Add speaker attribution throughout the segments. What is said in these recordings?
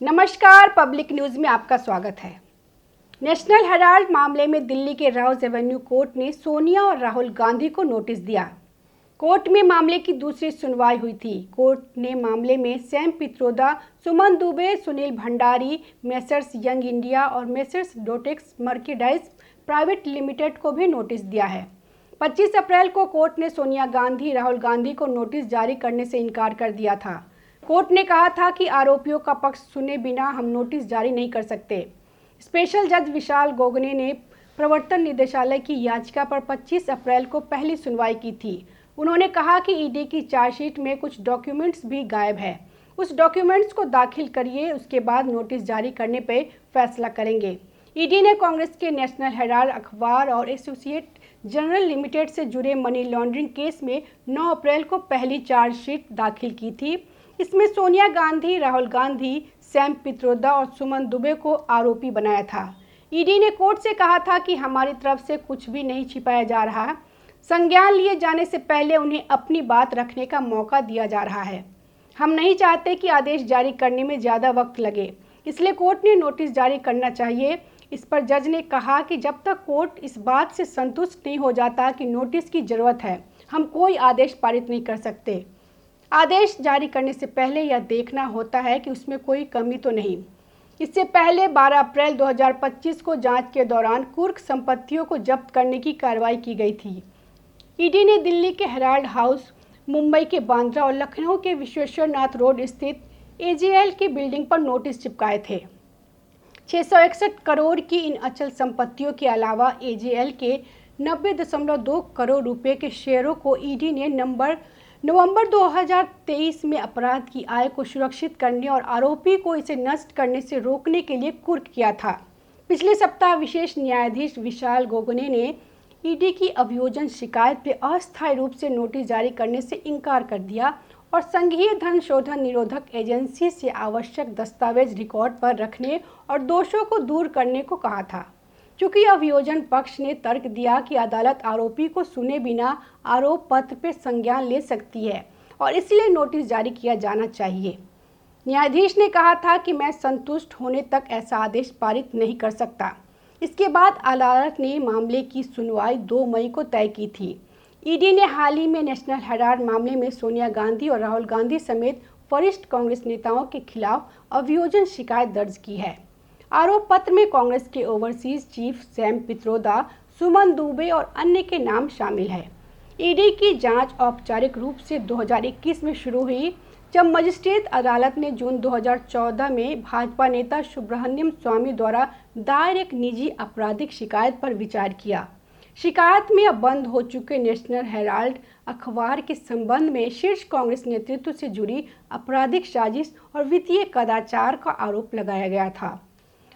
Speaker 1: नमस्कार, public news में आपका स्वागत है। नेशनल हेराल्ड मामले में दिल्ली के राउज एवेन्यू कोर्ट ने सोनिया और राहुल गांधी को नोटिस दिया। कोर्ट में मामले की दूसरी सुनवाई हुई थी। कोर्ट ने मामले में Sam Pitroda, Suman Dubey, Sunil Bhandari, messrs Young India और messrs Dotex merchandise private limited को भी नोटिस दिया है। 25 अप्रैल को कोर्ट ने सोनिया गांधी, राहुल गांधी को नोटिस जारी करने से इनकार कर दिया था। कोर्ट ने कहा था कि आरोपियों का पक्ष सुने बिना हम नोटिस जारी नहीं कर सकते। स्पेशल जज विशाल गोगने ने प्रवर्तन निदेशालय की याचिका पर 25 अप्रैल को पहली सुनवाई की थी। उन्होंने कहा कि ईडी की चार्जशीट में कुछ डॉक्यूमेंट्स भी गायब है। उस डॉक्यूमेंट्स को दाखिल करिए, उसके बाद नोटिस जारी करने पर फैसला करेंगे। ईडी ने कांग्रेस के नेशनल हेराल्ड अखबार और एसोसिएट जनरल लिमिटेड से जुड़े मनी लॉन्ड्रिंग केस में 9 अप्रैल को पहली चार्जशीट दाखिल की थी। इसमें सोनिया गांधी, राहुल गांधी, सैम पित्रोदा और सुमन दुबे को आरोपी बनाया था। ईडी ने कोर्ट से कहा था कि हमारी तरफ से कुछ भी नहीं छिपाया जा रहा। संज्ञान लिए जाने से पहले उन्हें अपनी बात रखने का मौका दिया जा रहा है। हम नहीं चाहते कि आदेश जारी करने में ज़्यादा वक्त लगे, इसलिए कोर्ट ने नोटिस जारी करना चाहिए। इस पर जज ने कहा कि जब तक कोर्ट इस बात से संतुष्ट नहीं हो जाता कि नोटिस की ज़रूरत है, हम कोई आदेश पारित नहीं कर सकते। आदेश जारी करने से पहले यह देखना होता है कि उसमें कोई कमी तो नहीं। इससे पहले 12 अप्रैल 2025 को जांच के दौरान कुर्क संपत्तियों को जब्त करने की कार्रवाई की गई थी। ईडी ने दिल्ली के हेराल्ड हाउस, मुंबई के बांद्रा और लखनऊ के विश्वेश्वरनाथ रोड स्थित एजेएल की बिल्डिंग पर नोटिस चिपकाए थे। 661 करोड़ की इन अचल संपत्तियों के अलावा एजेएल के 90.2 करोड़ रुपए के शेयरों को ईडी ने नवंबर 2023 में अपराध की आय को सुरक्षित करने और आरोपी को इसे नष्ट करने से रोकने के लिए कुर्क किया था। पिछले सप्ताह विशेष न्यायाधीश विशाल गोगने ने ईडी की अभियोजन शिकायत पर अस्थायी रूप से नोटिस जारी करने से इनकार कर दिया और संघीय धन शोधन निरोधक एजेंसी से आवश्यक दस्तावेज रिकॉर्ड पर रखने और दोषों को दूर करने को कहा था। चूंकि अभियोजन पक्ष ने तर्क दिया कि अदालत आरोपी को सुने बिना आरोप पत्र पर संज्ञान ले सकती है और इसलिए नोटिस जारी किया जाना चाहिए। न्यायाधीश ने कहा था कि मैं संतुष्ट होने तक ऐसा आदेश पारित नहीं कर सकता। इसके बाद अदालत ने मामले की सुनवाई 2 मई को तय की थी। ईडी ने हाल ही में नेशनल हेराल्ड मामले में सोनिया गांधी और राहुल गांधी समेत वरिष्ठ कांग्रेस नेताओं के खिलाफ अभियोजन शिकायत दर्ज की है। आरोप पत्र में कांग्रेस के overseas chief Sam Pitroda, Suman Dubey और अन्य के नाम शामिल है। ईडी की जांच औपचारिक रूप से 2021 में शुरू हुई, जब मजिस्ट्रेट अदालत ने जून 2014 में भाजपा नेता सुब्रह्मण्यम स्वामी द्वारा दायर एक निजी आपराधिक शिकायत पर विचार किया। शिकायत में अब बंद हो चुके नेशनल हेराल्ड अखबार के संबंध में शीर्ष कांग्रेस नेतृत्व से जुड़ी आपराधिक साजिश और वित्तीय कदाचार का आरोप लगाया गया था।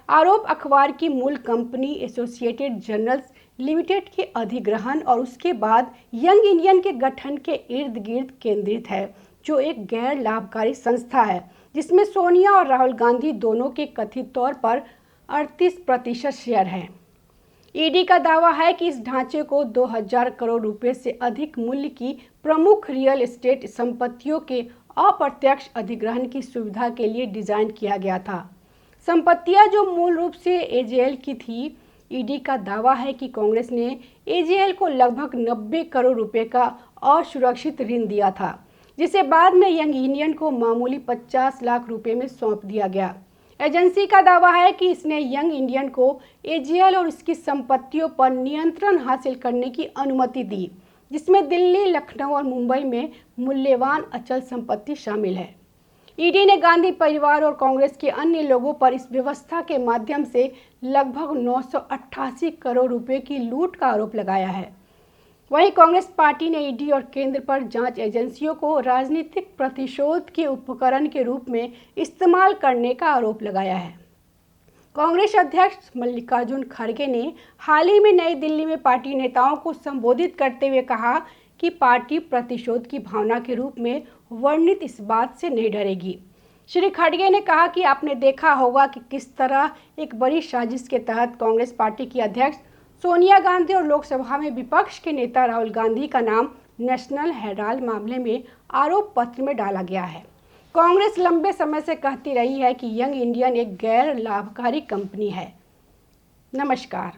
Speaker 1: आरोप अखबार की मूल कंपनी एसोसिएटेड जर्नल्स लिमिटेड के अधिग्रहण और उसके बाद यंग इंडियन के गठन के इर्द गिर्द केंद्रित है, जो एक गैर लाभकारी संस्था है जिसमें सोनिया और राहुल गांधी दोनों के कथित तौर पर 38% शेयर हैं। ईडी का दावा है कि इस ढांचे को 2000 करोड़ रुपए से अधिक मूल्य की प्रमुख रियल एस्टेट संपत्तियों के अप्रत्यक्ष अधिग्रहण की सुविधा के लिए डिजाइन किया गया था। संपत्तियां जो मूल रूप से एजेएल की थी। ईडी का दावा है कि कांग्रेस ने एजेएल को लगभग 90 करोड़ रुपए का असुरक्षित ऋण दिया था, जिसे बाद में यंग इंडियन को मामूली 50 लाख रुपए में सौंप दिया गया। एजेंसी का दावा है कि इसने यंग इंडियन को एजेएल और इसकी संपत्तियों पर नियंत्रण हासिल करने की अनुमति दी, जिसमें दिल्ली, लखनऊ और मुंबई में मूल्यवान अचल संपत्ति शामिल है। ईडी ने गांधी परिवार और कांग्रेस के अन्य लोगों पर इस व्यवस्था के माध्यम से लगभग 988 करोड़ रुपए की लूट का आरोप लगाया है। वहीं कांग्रेस पार्टी ने ईडी और केंद्र पर जांच एजेंसियों को राजनीतिक प्रतिशोध के उपकरण के रूप में इस्तेमाल करने का आरोप लगाया है। कांग्रेस अध्यक्ष मल्लिकार्जुन खड़गे ने हाल ही में नई दिल्ली में पार्टी नेताओं को संबोधित करते हुए कहा कि पार्टी प्रतिशोध की भावना के रूप में वर्णित इस बात से नहीं डरेगी। श्री खड़गे ने कहा कि आपने देखा होगा कि किस तरह एक बड़ी साजिश के तहत कांग्रेस पार्टी की अध्यक्ष सोनिया गांधी और लोकसभा में विपक्ष के नेता राहुल गांधी का नाम नेशनल हेराल्ड मामले में आरोप पत्र में डाला गया है। कांग्रेस लंबे समय से कहती रही है कि यंग इंडियन एक गैर लाभकारी कंपनी है। नमस्कार।